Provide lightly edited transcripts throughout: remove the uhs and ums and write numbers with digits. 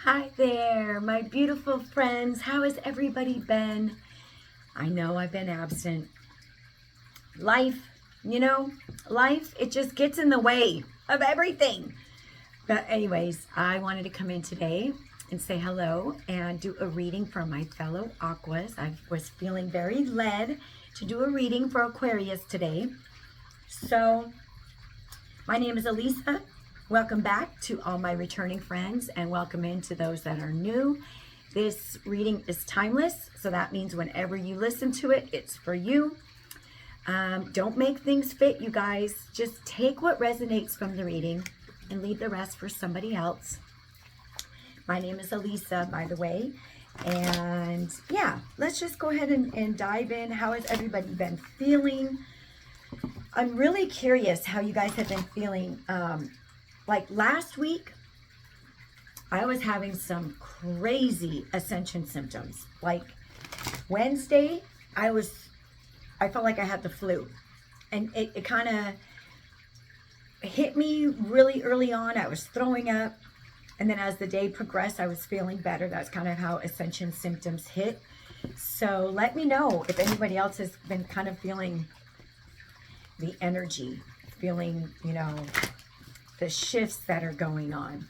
Hi there, my beautiful friends. How has everybody been? I know I've been absent. Life, life, it just gets in the way of everything. But anyways, I wanted to come in today and say hello and do a reading for my fellow Aquas. I was feeling very led to do a reading for Aquarius today. So, my name is Elisa. Welcome back to all my returning friends and welcome in to those that are new. This reading is timeless, so that means whenever you listen to it, it's for you. Don't make things fit, you guys. Just take what resonates from the reading and leave the rest for somebody else. My name is Elisa, by the way. And yeah, let's just go ahead and dive in. How has everybody been feeling? I'm really curious how you guys have been feeling. Like last week, I was having some crazy ascension symptoms. Like Wednesday, I felt like I had the flu. And it kind of hit me really early on. I was throwing up. And then as the day progressed, I was feeling better. That's kind of how ascension symptoms hit. So let me know if anybody else has been kind of feeling the energy, feeling, the shifts that are going on.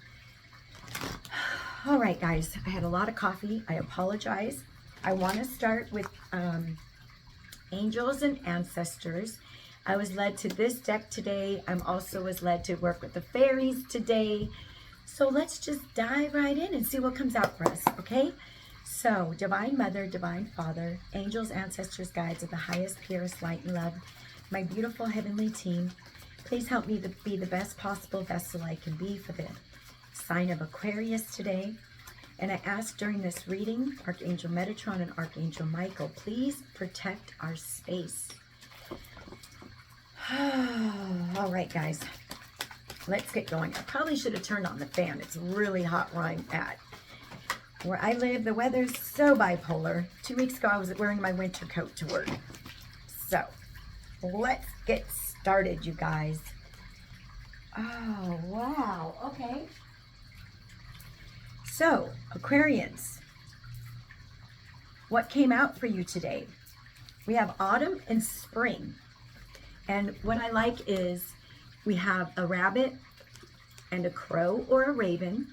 All right, guys, I had a lot of coffee. I apologize. I want to start with angels and ancestors. I was led to this deck today. I'm also was led to work with the fairies today. So let's just dive right in and see what comes out for us, okay? So, Divine Mother, Divine Father, angels, ancestors, guides of the highest, purest light and love, my beautiful heavenly team, please help me to be the best possible vessel I can be for the sign of Aquarius today. And I ask during this reading, Archangel Metatron and Archangel Michael, please protect our space. All right, guys, let's get going. I probably should have turned on the fan. It's really hot where I'm at. Where I live, the weather's so bipolar. 2 weeks ago, I was wearing my winter coat to work. So, let's get started, you guys. Oh, wow. Okay. So, Aquarians, what came out for you today? We have autumn and spring. And what I like is we have a rabbit and a crow or a raven.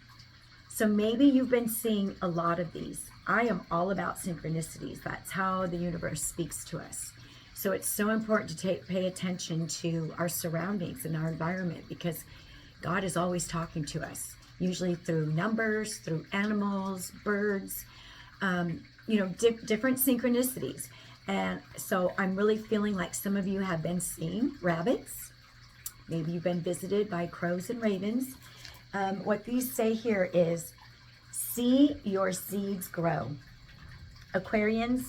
So maybe you've been seeing a lot of these. I am all about synchronicities. That's how the universe speaks to us. So it's so important to pay attention to our surroundings and our environment because God is always talking to us, usually through numbers, through animals, birds, different synchronicities. And so I'm really feeling like some of you have been seeing rabbits. Maybe you've been visited by crows and ravens. What these say here is, see your seeds grow. Aquarians,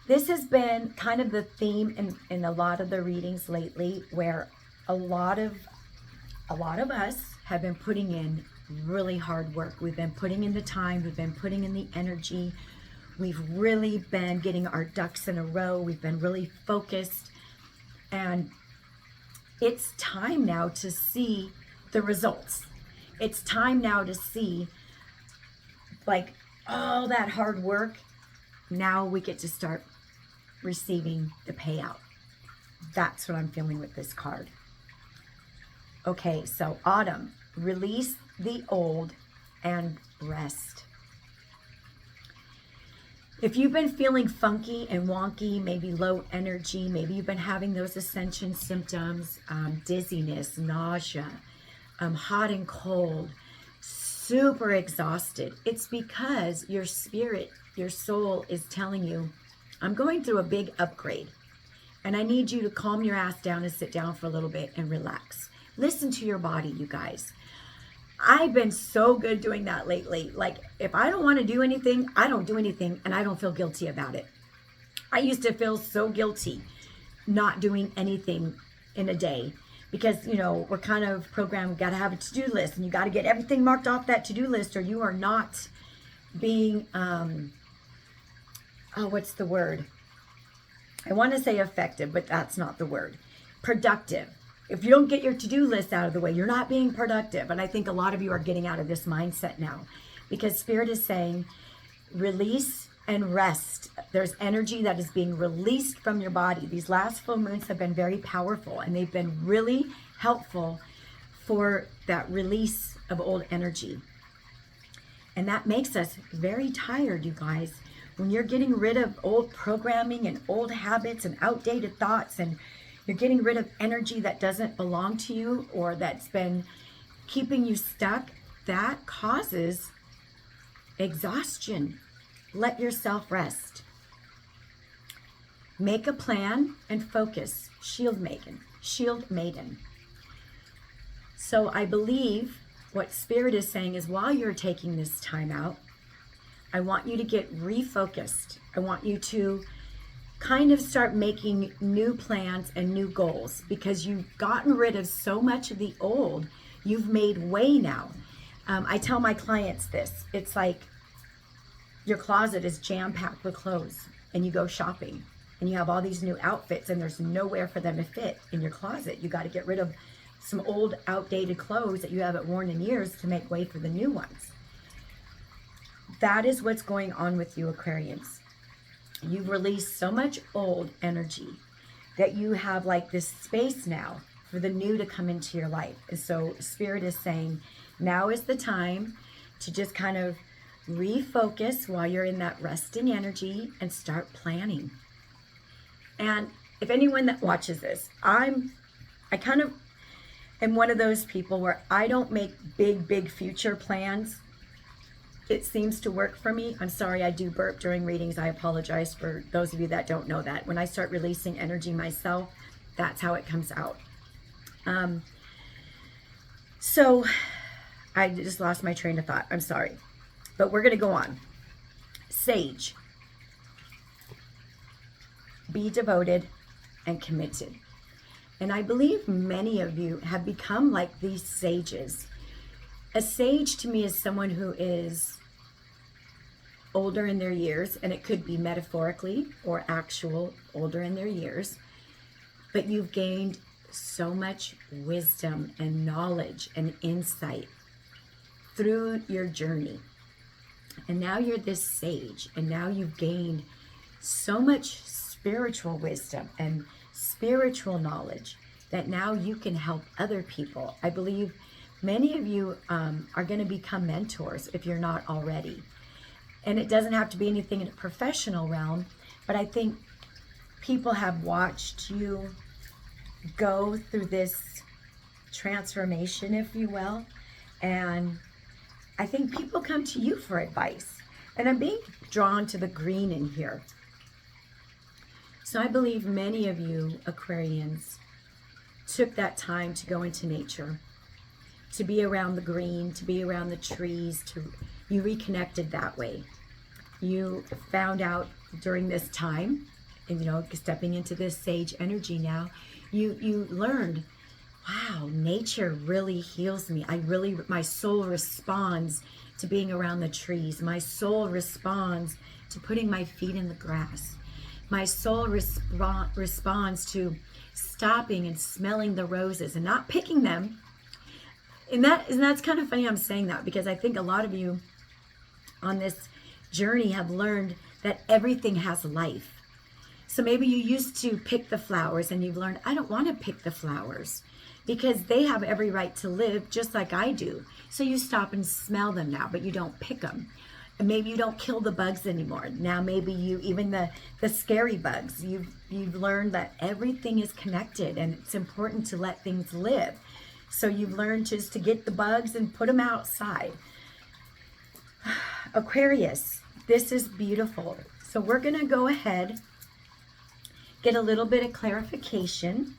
this has been kind of the theme in a lot of the readings lately, where a lot of us have been putting in really hard work. We've been putting in the time, we've been putting in the energy. We've really been getting our ducks in a row. We've been really focused. And it's time now to see the results. It's time now to see like all that hard work. Now we get to start receiving the payout. That's what I'm feeling with this card. Okay, so autumn, release the old and rest. If you've been feeling funky and wonky, maybe low energy, maybe you've been having those ascension symptoms, dizziness, nausea, hot and cold, super exhausted, it's because your spirit, your soul is telling you, I'm going through a big upgrade and I need you to calm your ass down and sit down for a little bit and relax. Listen to your body, you guys. I've been so good doing that lately. Like, if I don't want to do anything, I don't do anything, and I don't feel guilty about it. I used to feel so guilty not doing anything in a day because, we're kind of programmed, got to have a to-do list, and you got to get everything marked off that to-do list, or you are not being, what's the word? I want to say effective, but that's not the word. Productive. if you don't get your to-do list out of the way, you're not being productive. And I think a lot of you are getting out of this mindset now, because Spirit is saying, release and rest. There's energy that is being released from your body. These last full moons have been very powerful, and they've been really helpful for that release of old energy. And that makes us very tired, you guys. When you're getting rid of old programming and old habits and outdated thoughts, and you're getting rid of energy that doesn't belong to you or that's been keeping you stuck, that causes exhaustion. Let yourself rest. Make a plan and focus. Shield maiden. Shield maiden. So I believe what Spirit is saying is, while you're taking this time out, I want you to get refocused. I want you to kind of start making new plans and new goals, because you've gotten rid of so much of the old. You've made way now. I tell my clients this. It's like your closet is jam-packed with clothes, and you go shopping and you have all these new outfits, and there's nowhere for them to fit in your closet. You got to get rid of some old outdated clothes that you haven't worn in years to make way for the new ones. That is what's going on with you, Aquarians. You've released so much old energy that you have like this space now for the new to come into your life. And so Spirit is saying, now is the time to just kind of refocus while you're in that resting energy and start planning. And if anyone that watches this, I kind of am one of those people where I don't make big future plans. It seems to work for me. I'm sorry, I do burp during readings. I apologize for those of you that don't know that. When I start releasing energy myself, that's how it comes out. So I just lost my train of thought. I'm sorry. But we're going to go on. Sage. Be devoted and committed. And I believe many of you have become like these sages. A sage to me is someone who is older in their years, and it could be metaphorically or actual older in their years, but you've gained so much wisdom and knowledge and insight through your journey. And now you're this sage, and now you've gained so much spiritual wisdom and spiritual knowledge that now you can help other people. I believe many of you are going to become mentors if you're not already. And it doesn't have to be anything in a professional realm, but I think people have watched you go through this transformation, if you will, and I think people come to you for advice. And I'm being drawn to the green in here. So I believe many of you Aquarians took that time to go into nature, to be around the green, to be around the trees, you reconnected that way. You found out during this time, and stepping into this sage energy now, you learned, wow, nature really heals me. My soul responds to being around the trees. My soul responds to putting my feet in the grass. My soul responds to stopping and smelling the roses and not picking them. And that's kind of funny I'm saying that, because I think a lot of you on this journey have learned that everything has life. So maybe you used to pick the flowers and you've learned, I don't want to pick the flowers because they have every right to live just like I do. So you stop and smell them now, but you don't pick them. And maybe you don't kill the bugs anymore. Now maybe even the scary bugs, you've learned that everything is connected and it's important to let things live. So you've learned just to get the bugs and put them outside. Aquarius, this is beautiful. So we're going to go ahead, get a little bit of clarification.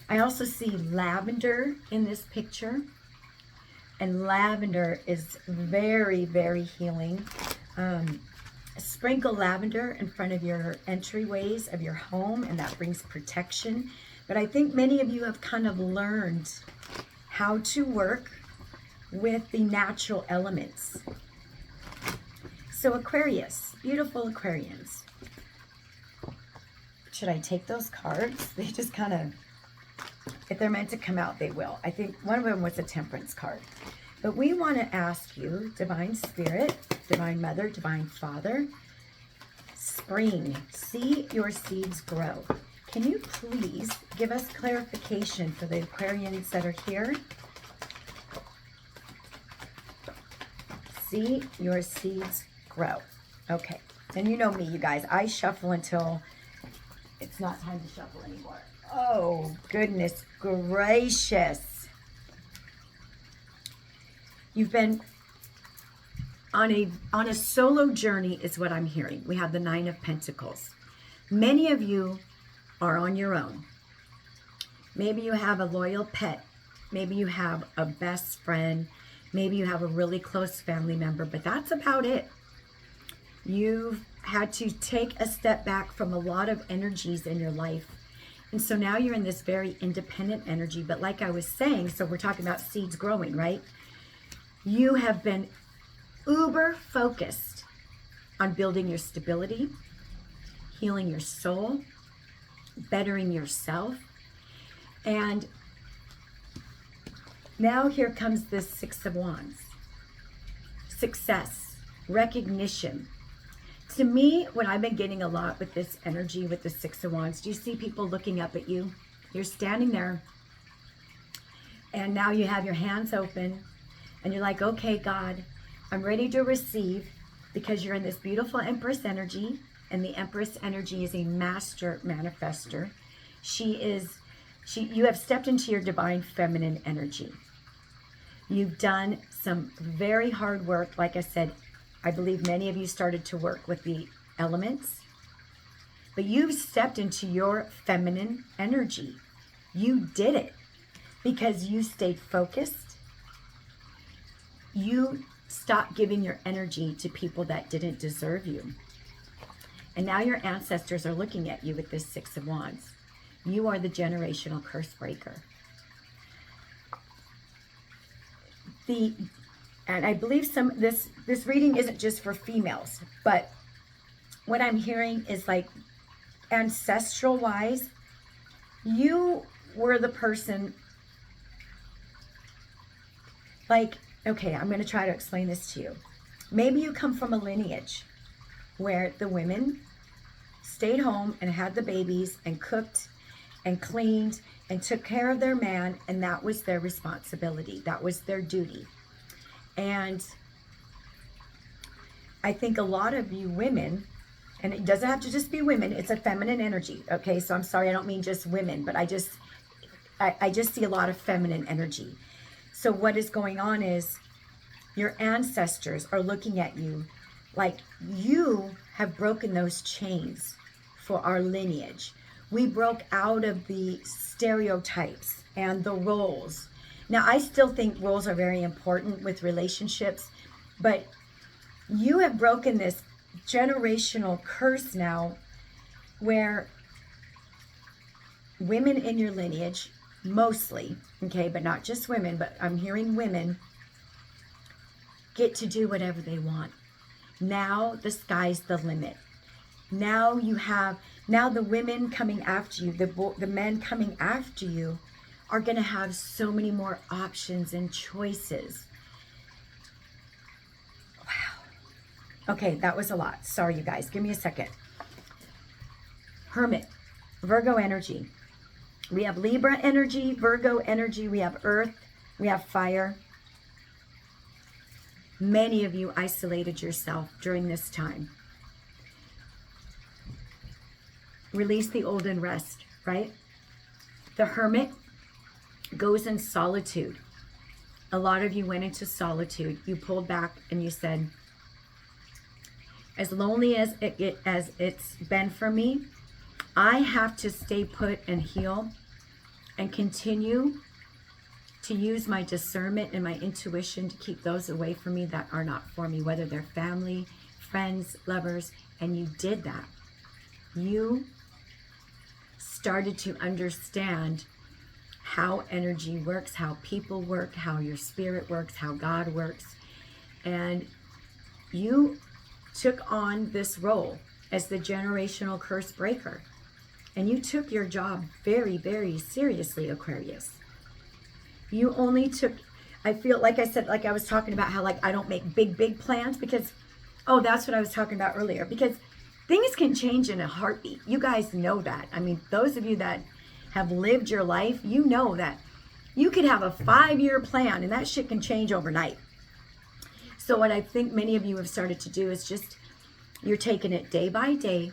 I also see lavender in this picture. And lavender is very, very healing. Sprinkle lavender in front of your entryways of your home, and that brings protection. But I think many of you have kind of learned how to work with the natural elements. So Aquarius, beautiful Aquarians. Should I take those cards? They just kind of If they're meant to come out, they will. I think one of them was a temperance card. But we want to ask you, Divine Spirit, Divine Mother, Divine Father, spring, see your seeds grow. Can you please give us clarification for the Aquarians that are here? See your seeds grow. Okay. And you know me, you guys. I shuffle until it's not time to shuffle anymore. Oh, goodness gracious. You've been on a solo journey is what I'm hearing. We have the Nine of Pentacles. Many of you are on your own. Maybe you have a loyal pet. Maybe you have a best friend. Maybe you have a really close family member, but that's about it. You've had to take a step back from a lot of energies in your life. And so now you're in this very independent energy. But like I was saying, so we're talking about seeds growing, right? You have been uber focused on building your stability, healing your soul, bettering yourself. And now here comes this Six of Wands. Success, recognition. To me, what I've been getting a lot with this energy, with the Six of Wands, do you see people looking up at you? You're standing there, and now you have your hands open, and you're like, okay, God, I'm ready to receive, because you're in this beautiful Empress energy, and the Empress energy is a master manifester. You have stepped into your divine feminine energy. You've done some very hard work. Like I said, I believe many of you started to work with the elements, but you've stepped into your feminine energy. You did it because you stayed focused. You stopped giving your energy to people that didn't deserve you. And now your ancestors are looking at you with this Six of Wands. You are the generational curse breaker. And I believe this reading isn't just for females, but what I'm hearing is like ancestral wise, you were the person, like, okay, I'm going to try to explain this to you. Maybe you come from a lineage where the women stayed home and had the babies and cooked and cleaned and took care of their man, and that was their responsibility. That was their duty. And I think a lot of you women, and it doesn't have to just be women, it's a feminine energy, okay? So I'm sorry, I don't mean just women, but I just see a lot of feminine energy. So what is going on is your ancestors are looking at you like you have broken those chains for our lineage. We broke out of the stereotypes and the roles. Now, I still think roles are very important with relationships, but you have broken this generational curse now where women in your lineage, mostly, okay, but not just women, but I'm hearing women, get to do whatever they want. Now the sky's the limit. Now the women coming after you, the men coming after you are going to have so many more options and choices. Wow. Okay, that was a lot. Sorry, you guys. Give me a second. Hermit, Virgo energy. We have Libra energy, Virgo energy. We have Earth. We have fire. Many of you isolated yourself during this time. Release the old and rest, right? The Hermit goes in solitude. A lot of you went into solitude. You pulled back and you said, as lonely as it's been for me, I have to stay put and heal and continue to use my discernment and my intuition to keep those away from me that are not for me, whether they're family, friends, lovers, and you did that. You started to understand how energy works, how people work, how your spirit works, how God works. And you took on this role as the generational curse breaker. And you took your job very, very seriously, Aquarius. You only took, I feel like I said, like I was talking about how like I don't make big plans because, oh, that's what I was talking about earlier. Because things can change in a heartbeat. You guys know that. I mean, those of you that have lived your life, you know that you could have a 5-year plan and that shit can change overnight. So what I think many of you have started to do is just, you're taking it day by day.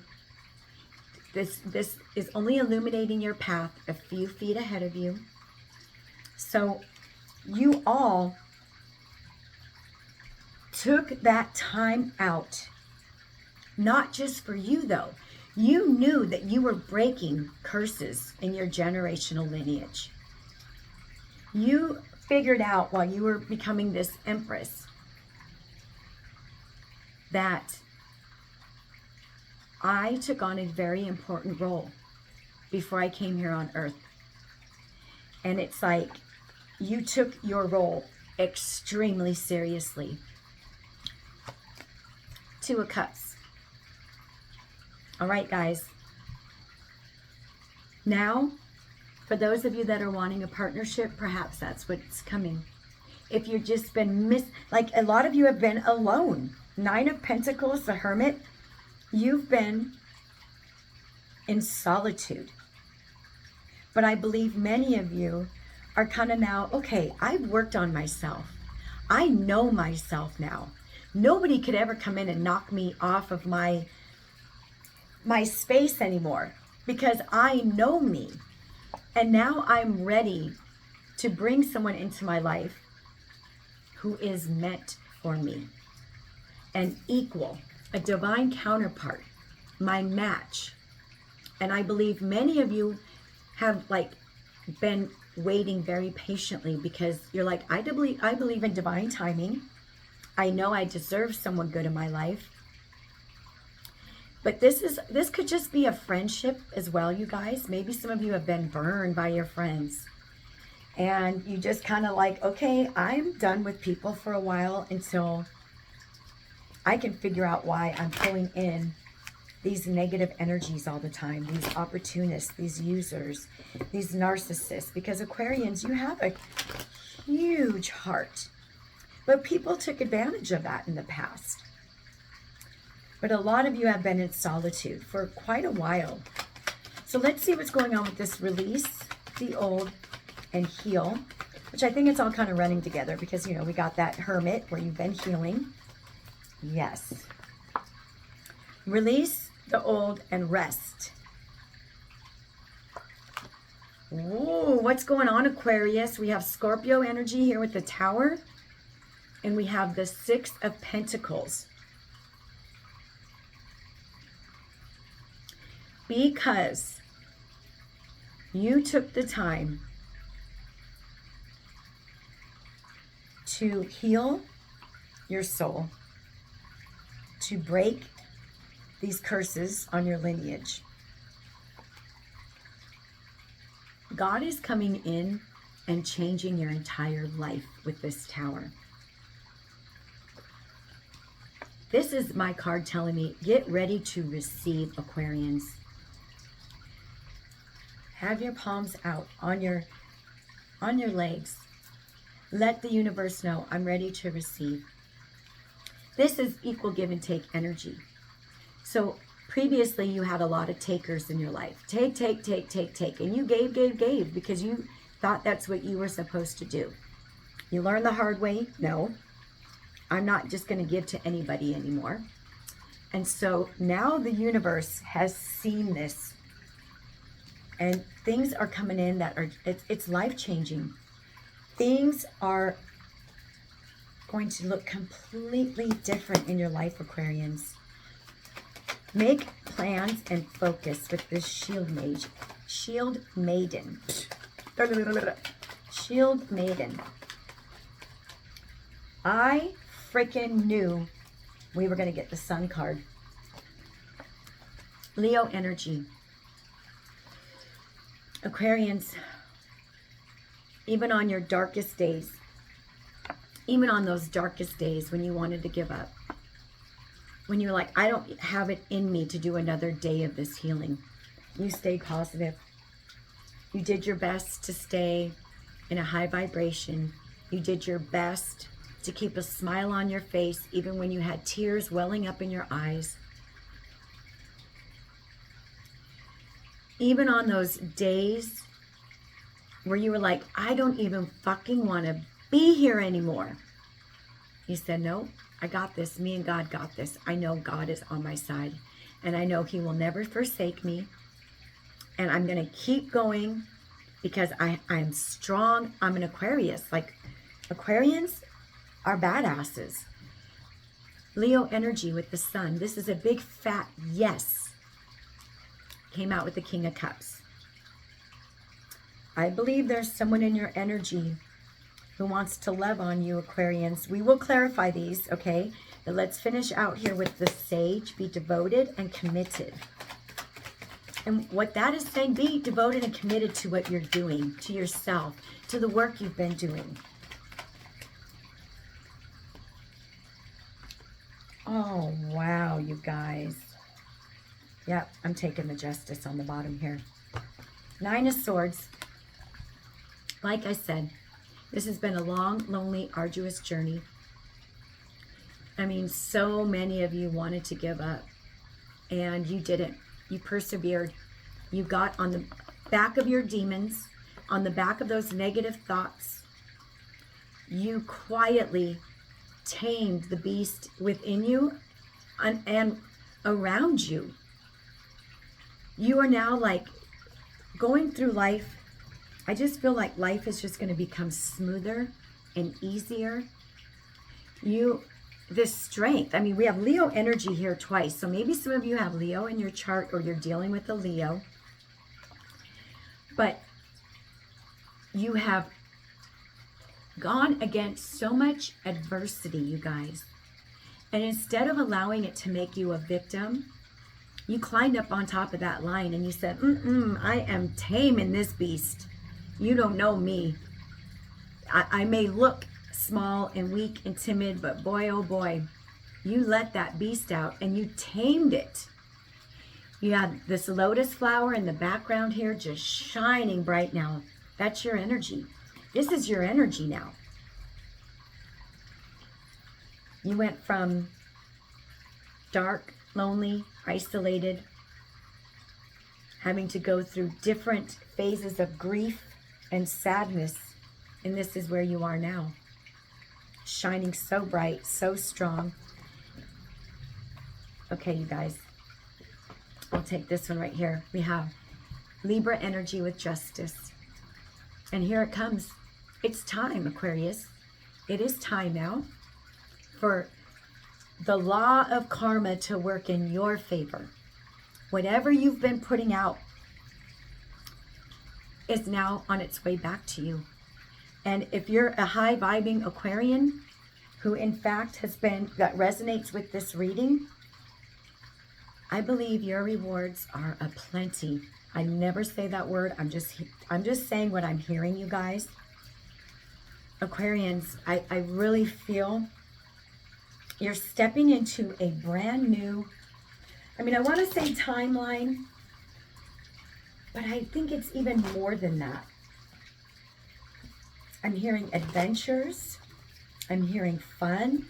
This is only illuminating your path a few feet ahead of you. So you all took that time out, not just for you though. You knew that you were breaking curses in your generational lineage. You figured out while you were becoming this empress that I took on a very important role before I came here on earth. And it's like you took your role extremely seriously. 2 of Cups. All right, guys. Now, for those of you that are wanting a partnership, perhaps that's what's coming. If you've just been like a lot of you have been alone. 9 of Pentacles, the Hermit. You've been in solitude. But I believe many of you are kind of now, okay, I've worked on myself. I know myself now. Nobody could ever come in and knock me off of my space anymore because I know me. And now I'm ready to bring someone into my life who is meant for me. An equal, a divine counterpart, my match. And I believe many of you have like been waiting very patiently because you're like, I believe in divine timing. I know I deserve someone good in my life. But this could just be a friendship as well, you guys. Maybe some of you have been burned by your friends. And you just kind of like, okay, I'm done with people for a while until I can figure out why I'm pulling in these negative energies all the time, these opportunists, these users, these narcissists. Because Aquarians, you have a huge heart. But people took advantage of that in the past. But a lot of you have been in solitude for quite a while. So let's see what's going on with this release, the old, and heal. Which I think it's all kind of running together because, you know, we got that Hermit where you've been healing. Yes. Release the old and rest. Ooh, what's going on, Aquarius? We have Scorpio energy here with the Tower. And we have the 6 of Pentacles. Because you took the time to heal your soul, to break these curses on your lineage. God is coming in and changing your entire life with this Tower. This is my card telling me, get ready to receive, Aquarians. Have your palms out on your legs. Let the universe know, I'm ready to receive. This is equal give and take energy. So previously you had a lot of takers in your life. Take. And you gave because you thought that's what you were supposed to do. You learned the hard way. No, I'm not just going to give to anybody anymore. And so now the universe has seen this. And things are coming in that are, it's life-changing. Things are going to look completely different in your life, Aquarians. Make plans and focus with this Shield Maiden. Shield Maiden. I freaking knew we were going to get the Sun card. Leo energy. Aquarians, even on your darkest days, even on those darkest days when you wanted to give up, when you're like, I don't have it in me to do another day of this healing, You stayed positive. You did your best to stay in a high vibration. You did your best to keep a smile on your face, even when you had tears welling up in your eyes. Even on those days where you were like, I don't even fucking want to be here anymore. You said, no, I got this. Me and God got this. I know God is on my side. And I know he will never forsake me. And I'm going to keep going because I'm strong. I'm an Aquarius. Like, Aquarians are badasses. Leo energy with the sun. This is a big fat yes. Came out with the King of Cups. I believe there's someone in your energy who wants to love on you, Aquarians. We will clarify these, okay? But let's finish out here with the Sage. Be devoted and committed. And what that is saying, be devoted and committed to what you're doing, to yourself, to the work you've been doing. Oh, wow, you guys. Yep, I'm taking the Justice on the bottom here. Nine of Swords. Like I said, this has been a long, lonely, arduous journey. I mean, so many of you wanted to give up, and you didn't. You persevered. You got on the back of your demons, on the back of those negative thoughts. You quietly tamed the beast within you and around you. You are now like going through life. I just feel like life is just going to become smoother and easier. This strength, I mean, we have Leo energy here twice. So maybe some of you have Leo in your chart or you're dealing with a Leo. But you have gone against so much adversity, you guys. And instead of allowing it to make you a victim, you climbed up on top of that line and you said, I am taming this beast. You don't know me. I may look small and weak and timid, but boy, oh boy, you let that beast out and you tamed it. You had this lotus flower in the background here just shining bright now. That's your energy. This is your energy now. You went from dark, lonely, isolated, having to go through different phases of grief and sadness, and this is where you are now. Shining so bright, so strong. Okay, you guys, I'll take this one right here. We have Libra energy with Justice. And here it comes. It's time, Aquarius. It is time now for the law of karma to work in your favor. Whatever you've been putting out is now on its way back to you. And if you're a high vibing Aquarian who in fact that resonates with this reading, I believe your rewards are aplenty. I never say that word. I'm just saying what I'm hearing, you guys. Aquarians, I really feel you're stepping into a brand new, I mean, I want to say timeline, but I think it's even more than that. I'm hearing adventures. I'm hearing fun.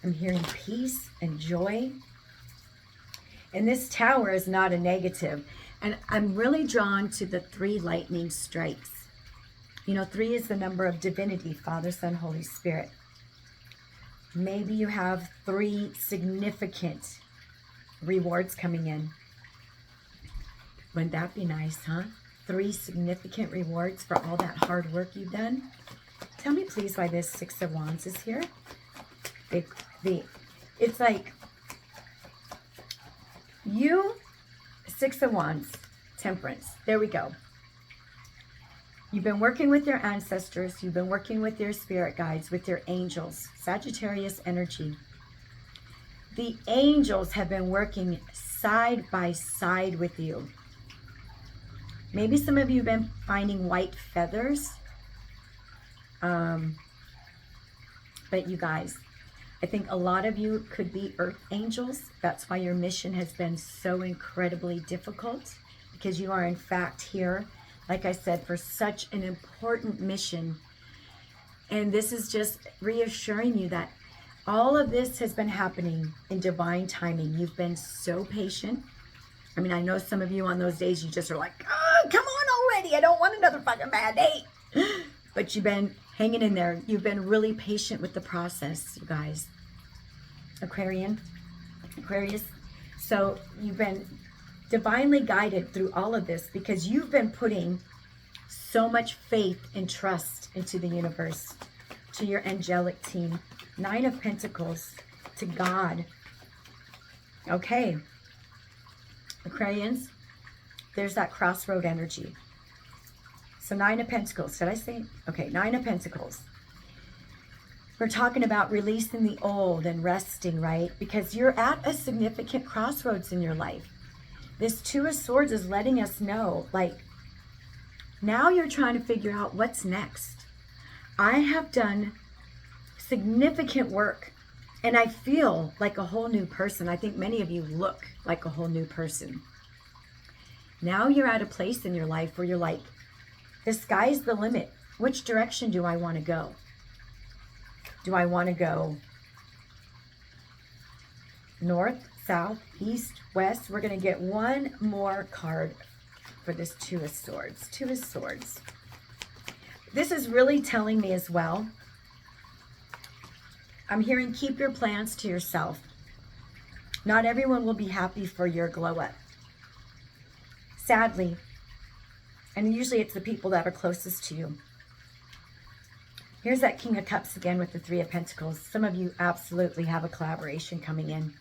I'm hearing peace and joy. And this tower is not a negative. And I'm really drawn to the 3 lightning strikes. You know, 3 is the number of divinity, Father, Son, Holy Spirit. Maybe you have 3 significant rewards coming in. Wouldn't that be nice, huh? 3 significant rewards for all that hard work you've done. Tell me, please, why this 6 of Wands is here. It's like you, 6 of Wands, Temperance. There we go. You've been working with your ancestors. You've been working with your spirit guides, with your angels. Sagittarius energy. The angels have been working side by side with you. Maybe some of you have been finding white feathers. But you guys, I think a lot of you could be earth angels. That's why your mission has been so incredibly difficult, because you are in fact here, like I said, for such an important mission. And this is just reassuring you that all of this has been happening in divine timing. You've been so patient. I mean, I know some of you on those days, you just are like, oh, come on already. I don't want another fucking bad day. But you've been hanging in there. You've been really patient with the process, you guys. Aquarius. So you've been divinely guided through all of this because you've been putting so much faith and trust into the universe, to your angelic team. 9 of Pentacles, to God. Okay. Aquarians, there's that crossroad energy. So 9 of Pentacles, did I say? Okay, 9 of Pentacles. We're talking about releasing the old and resting, right? Because you're at a significant crossroads in your life. This 2 of Swords is letting us know, like, now you're trying to figure out what's next. I have done significant work, and I feel like a whole new person. I think many of you look like a whole new person. Now you're at a place in your life where you're like, the sky's the limit. Which direction do I want to go? Do I want to go north, south, east, west? We're going to get one more card for this 2 of Swords. 2 of Swords. This is really telling me as well, I'm hearing keep your plans to yourself. Not everyone will be happy for your glow up. Sadly. And usually it's the people that are closest to you. Here's that King of Cups again with the 3 of Pentacles. Some of you absolutely have a collaboration coming in.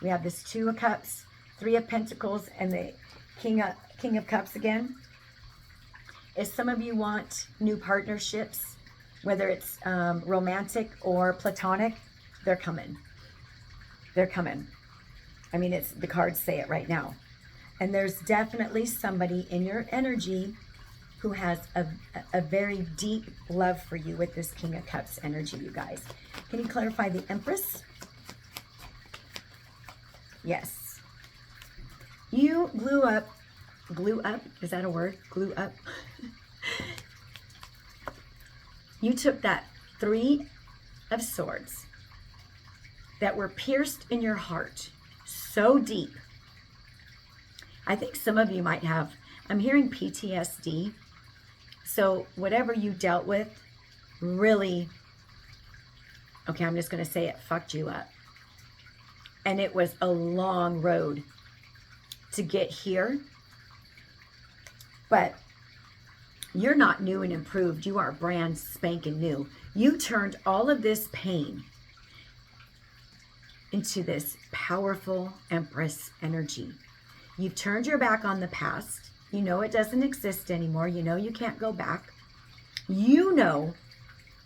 We have this 2 of Cups, 3 of Pentacles, and the King of Cups again. If some of you want new partnerships, whether it's romantic or platonic, they're coming. They're coming. I mean, it's the cards say it right now. And there's definitely somebody in your energy who has a very deep love for you with this King of Cups energy, you guys. Can you clarify the Empress? Yes. You glue up, is that a word? Glue up. You took that 3 of Swords that were pierced in your heart so deep. I think some of you might have, I'm hearing PTSD. So whatever you dealt with really, okay, I'm just going to say it fucked you up. And it was a long road to get here. But you're not new and improved. You are brand spanking new. You turned all of this pain into this powerful Empress energy. You've turned your back on the past. You know it doesn't exist anymore. You know you can't go back. You know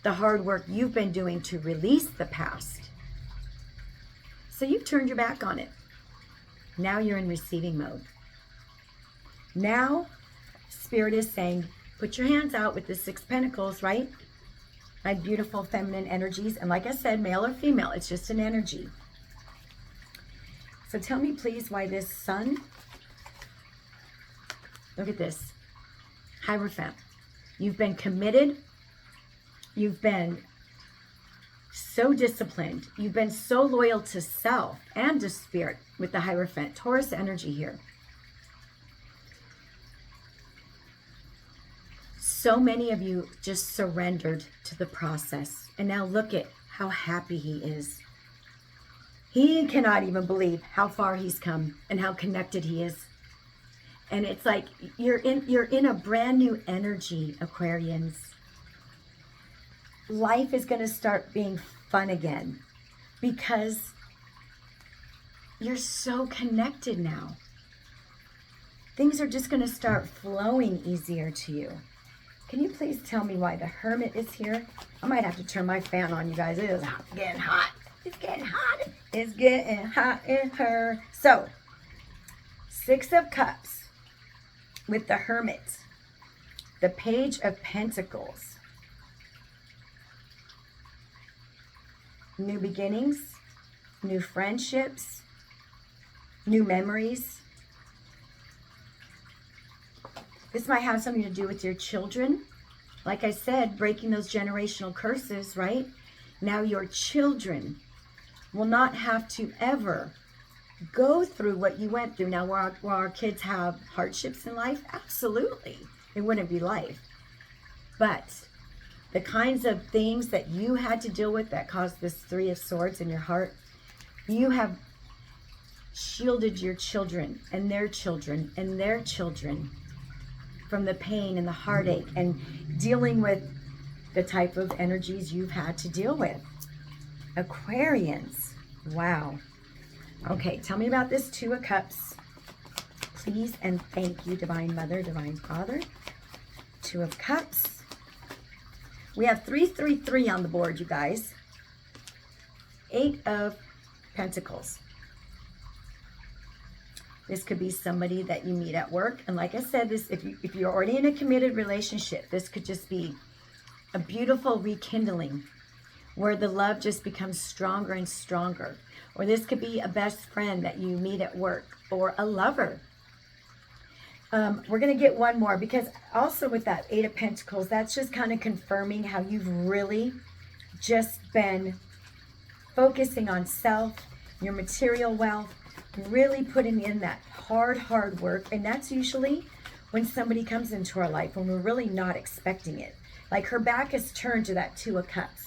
the hard work you've been doing to release the past. So you've turned your back on it. Now you're in receiving mode. Now, Spirit is saying, put your hands out with the 6 Pentacles, right? My beautiful feminine energies. And like I said, male or female, it's just an energy. So tell me, please, why this Sun, look at this, Hierophant. You've been committed. You've been so disciplined. You've been so loyal to self and to Spirit with the Hierophant. Taurus energy here. So many of you just surrendered to the process. And now look at how happy he is. He cannot even believe how far he's come and how connected he is. And it's like you're in a brand new energy, Aquarians. Life is going to start being fun again because you're so connected now. Things are just going to start flowing easier to you. Can you please tell me why the Hermit is here? I might have to turn my fan on, you guys. It is getting hot. It's getting hot. It's getting hot in her. So, 6 of Cups with the Hermit. The Page of Pentacles. new beginnings, new friendships, new memories. This might have something to do with your children. Like I said, breaking those generational curses, right? Now your children will not have to ever go through what you went through. Now, will our kids have hardships in life? Absolutely. It wouldn't be life. But the kinds of things that you had to deal with that caused this Three of Swords in your heart, you have shielded your children and their children and their children from the pain and the heartache and dealing with the type of energies you've had to deal with. Aquarians. Wow. Okay, tell me about this Two of Cups. Please and thank you, Divine Mother, Divine Father. Two of Cups. We have 333 on the board, you guys. Eight of Pentacles. This could be somebody that you meet at work. And like I said, this if you're already in a committed relationship, this could just be a beautiful rekindling where the love just becomes stronger and stronger. Or this could be a best friend that you meet at work, or a lover. We're going to get one more, because also with that Eight of Pentacles, that's just kind of confirming how you've really just been focusing on self, your material wealth, really putting in that hard work. And that's usually when somebody comes into our life, when we're really not expecting it. Like her back is turned to that Two of Cups.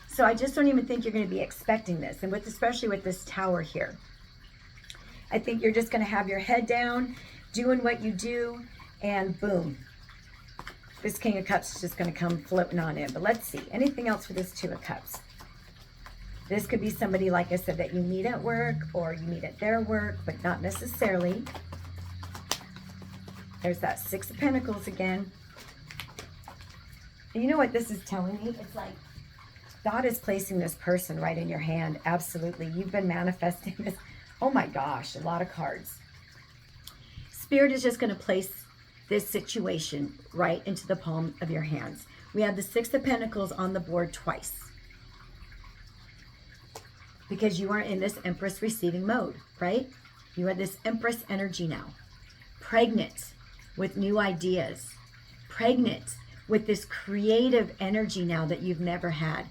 So I just don't even think you're going to be expecting this. And especially with this Tower here, I think you're just going to have your head down, doing what you do, and boom. This King of Cups is just going to come floating on in. But let's see. Anything else for this Two of Cups? This could be somebody, like I said, that you meet at work, or you meet at their work, but not necessarily. There's that Six of Pentacles again. And you know what this is telling me? It's like God is placing this person right in your hand. Absolutely. You've been manifesting this. Oh my gosh, a lot of cards. Spirit is just going to place this situation right into the palm of your hands. We have the Six of Pentacles on the board twice, because you are in this Empress receiving mode, right? You are this Empress energy now. Pregnant with new ideas. Pregnant with this creative energy now that you've never had.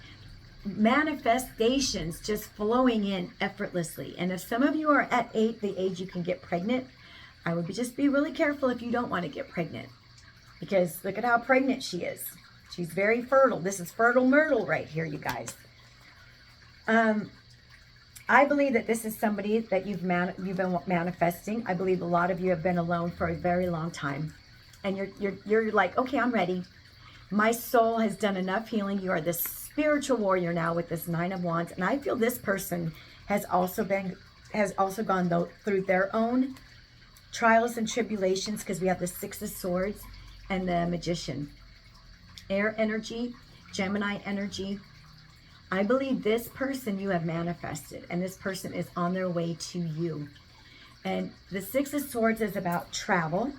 Manifestations just flowing in effortlessly. And if some of you are at 8, the age you can get pregnant, I would just be really careful if you don't want to get pregnant. Because look at how pregnant she is. She's very fertile. This is fertile myrtle right here, you guys. I believe that this is somebody that you've been manifesting. I believe a lot of you have been alone for a very long time. And you're like, okay, I'm ready. My soul has done enough healing. You are this spiritual warrior now with this Nine of Wands. And I feel this person has also gone through their own trials and tribulations, because we have the Six of Swords and the Magician. Air energy, Gemini energy. I believe this person you have manifested, and this person is on their way to you. And the Six of Swords is about travel,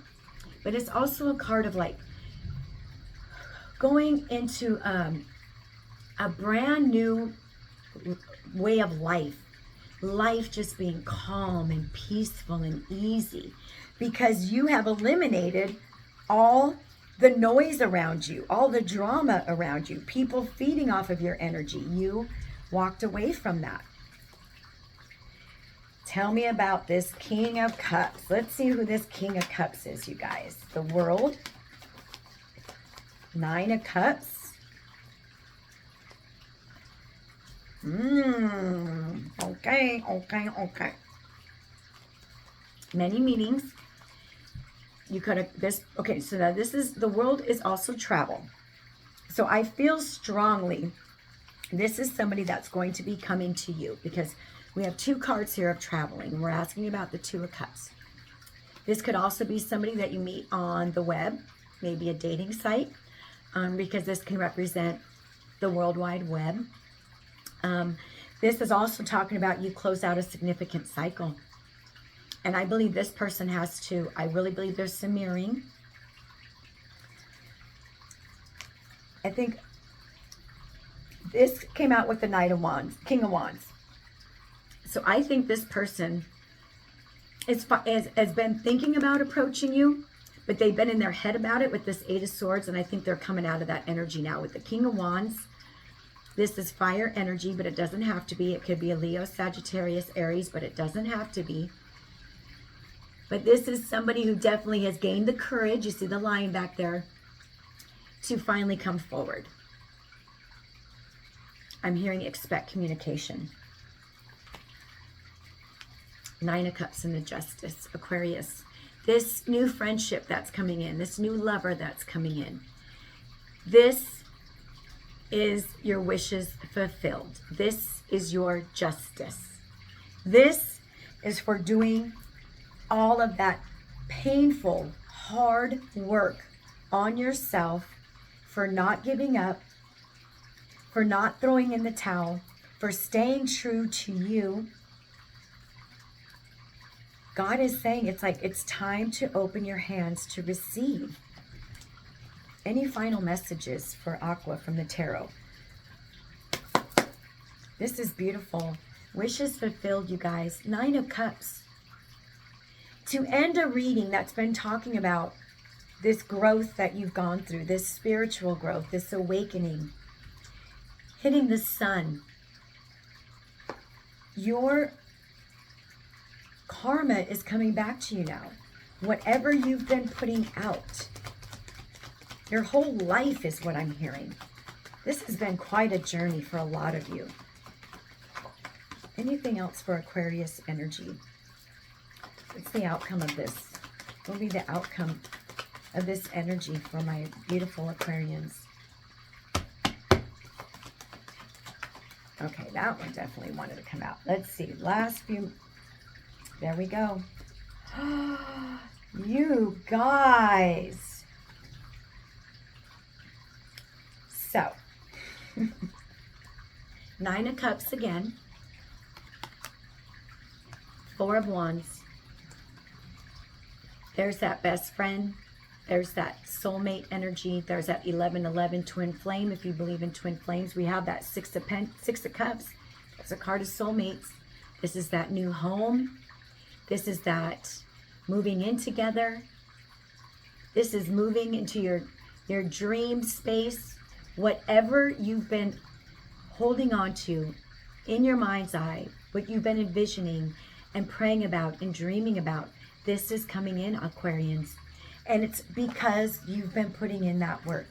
but it's also a card of like going into a brand new way of life. Life just being calm and peaceful and easy, because you have eliminated all the noise around you, all the drama around you, people feeding off of your energy. You walked away from that. Tell me about this King of Cups. Let's see who this King of Cups is, you guys. The World. Nine of Cups. Okay. Many meanings. You could have okay, so now the World is also travel. So I feel strongly this is somebody that's going to be coming to you, because we have two cards here of traveling. We're asking about the Two of Cups. This could also be somebody that you meet on the web, maybe a dating site, because this can represent the World Wide Web. This is also talking about you close out a significant cycle. And I believe this person has to, I really believe there's some mirroring. I think this came out with the Knight of Wands, King of Wands. So I think this person has been thinking about approaching you, but they've been in their head about it with this Eight of Swords, and I think they're coming out of that energy now with the King of Wands. This is fire energy, but it doesn't have to be. It could be a Leo, Sagittarius, Aries, but it doesn't have to be. But this is somebody who definitely has gained the courage, you see the lion back there, to finally come forward. I'm hearing expect communication. Nine of Cups and the Justice, Aquarius. This new friendship that's coming in, this new lover that's coming in, this is your wishes fulfilled. This is your justice. This is for doing all of that painful, hard work on yourself, for not giving up, for not throwing in the towel, for staying true to you. God is saying it's like it's time to open your hands to receive. Any final messages for Aqua from the tarot? This is beautiful. Wishes fulfilled, you guys. Nine of Cups. To end a reading that's been talking about this growth that you've gone through, this spiritual growth, this awakening, hitting the sun. Your karma is coming back to you now. Whatever you've been putting out, your whole life is what I'm hearing. This has been quite a journey for a lot of you. Anything else for Aquarius energy? What's the outcome of this? What will be the outcome of this energy for my beautiful Aquarians? Okay, that one definitely wanted to come out. Let's see. Last few. There we go. You guys. So, Nine of Cups again. Four of Wands. There's that best friend. There's that soulmate energy. There's that 11-11 twin flame. If you believe in twin flames, we have that Six of Cups. That's a card of soulmates. This is that new home. This is that moving in together. This is moving into your dream space. Whatever you've been holding on to in your mind's eye, what you've been envisioning and praying about and dreaming about, this is coming in, Aquarians. And it's because you've been putting in that work.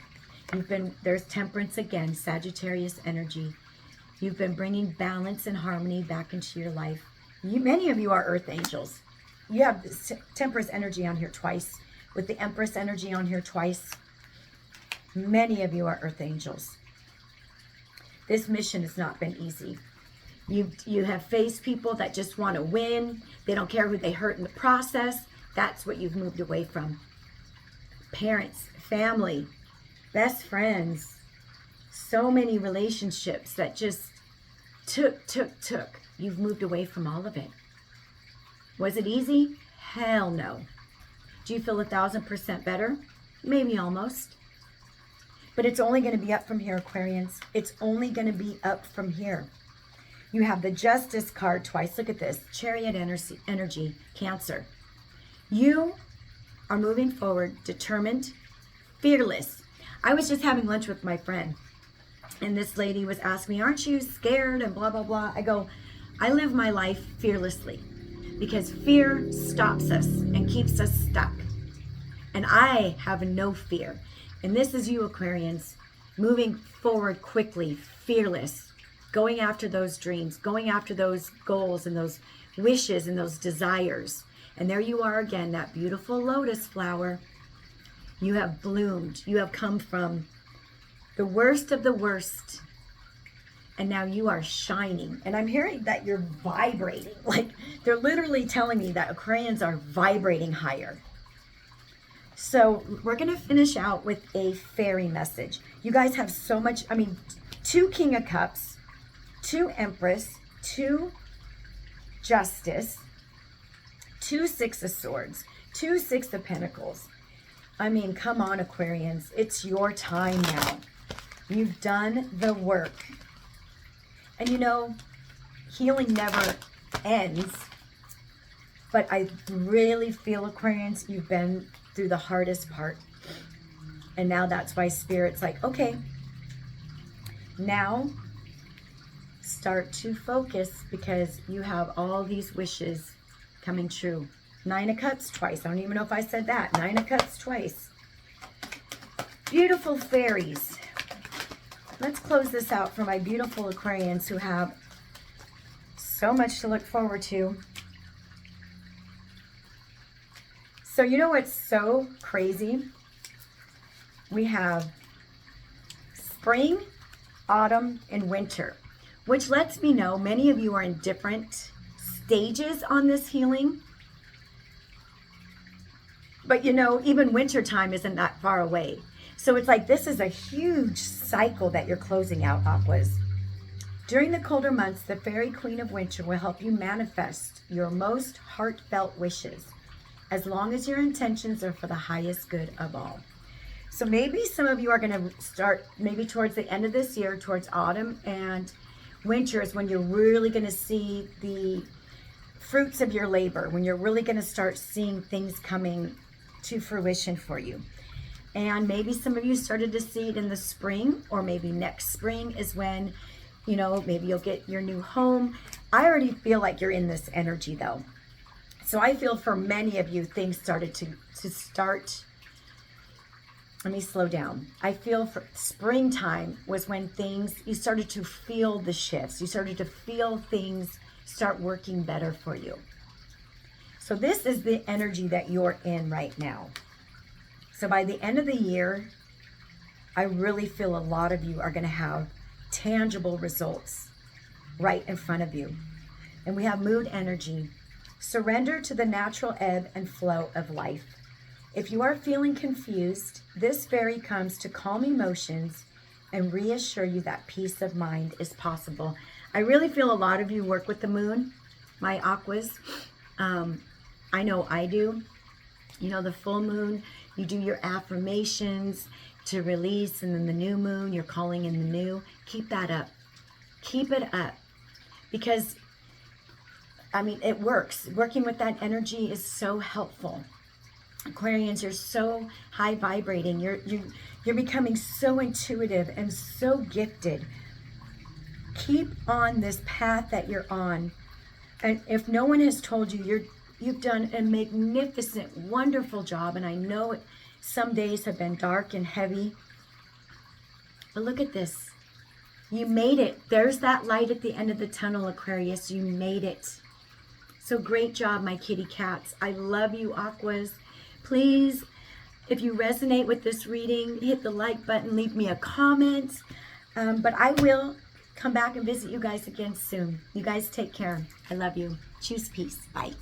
There's Temperance again, Sagittarius energy. You've been bringing balance and harmony back into your life. Many of you are earth angels. You have the Temperance energy on here twice, with the Empress energy on here twice. Many of you are earth angels. This mission has not been easy. You have faced people that just want to win. They don't care who they hurt in the process. That's what you've moved away from. Parents, family, best friends. So many relationships that just took. You've moved away from all of it. Was it easy? Hell no. Do you feel 1,000% better? Maybe almost. But it's only going to be up from here, Aquarians. It's only going to be up from here. You have the Justice card twice. Look at this. Chariot energy, Cancer. You are moving forward, determined, fearless. I was just having lunch with my friend, and this lady was asking me, aren't you scared and blah, blah, blah. I go, I live my life fearlessly because fear stops us and keeps us stuck. And I have no fear. And this is you, Aquarians, moving forward quickly, fearless, going after those dreams, going after those goals and those wishes and those desires. And there you are again, that beautiful lotus flower. You have bloomed. You have come from the worst of the worst. And now you are shining. And I'm hearing that you're vibrating. Like, they're literally telling me that Aquarians are vibrating higher. So we're going to finish out with a fairy message. You guys have so much, 2 King of Cups, 2 Empress, 2 Justice, 2 Six of Swords, 2 Six of Pentacles. Come on, Aquarians. It's your time now. You've done the work. And you know, healing never ends. But I really feel, Aquarians, you've been through the hardest part. And now that's why Spirit's like, okay, now start to focus, because you have all these wishes coming true. 9 of Cups twice. I don't even know if I said that. 9 of Cups twice. Beautiful fairies. Let's close this out for my beautiful Aquarians who have so much to look forward to. So you know what's so crazy? We have spring, autumn, and winter, which lets me know many of you are in different stages on this healing. But you know, even winter time isn't that far away. So it's like this is a huge cycle that you're closing out, Aquas. During the colder months, the Fairy Queen of Winter will help you manifest your most heartfelt wishes, as long as your intentions are for the highest good of all. So maybe some of you are going to start maybe towards the end of this year, towards autumn and winter is when you're really going to see the fruits of your labor, when you're really going to start seeing things coming to fruition for you. And maybe some of you started to see it in the spring, or maybe next spring is when, you know, maybe you'll get your new home. I already feel like you're in this energy though. So I feel for many of you, things started to start. Let me slow down. I feel for springtime was when things, you started to feel the shifts. You started to feel things start working better for you. So this is the energy that you're in right now. So by the end of the year, I really feel a lot of you are going to have tangible results right in front of you. And we have mood energy. Surrender to the natural ebb and flow of life. If you are feeling confused, this fairy comes to calm emotions and reassure you that peace of mind is possible. I really feel a lot of you work with the moon, my Aquas. I know I do. You know, the full moon, you do your affirmations to release, and then the new moon, you're calling in the new. Keep that up. Keep it up. Because I mean, it works. Working with that energy is so helpful. Aquarians, you're so high vibrating. You're becoming so intuitive and so gifted. Keep on this path that you're on. And if no one has told you, you've done a magnificent, wonderful job. And I know some days have been dark and heavy. But look at this. You made it. There's that light at the end of the tunnel, Aquarius. You made it. So great job, my kitty cats. I love you, Aquas. Please, if you resonate with this reading, hit the like button, leave me a comment. But I will come back and visit you guys again soon. You guys take care. I love you. Choose peace. Bye.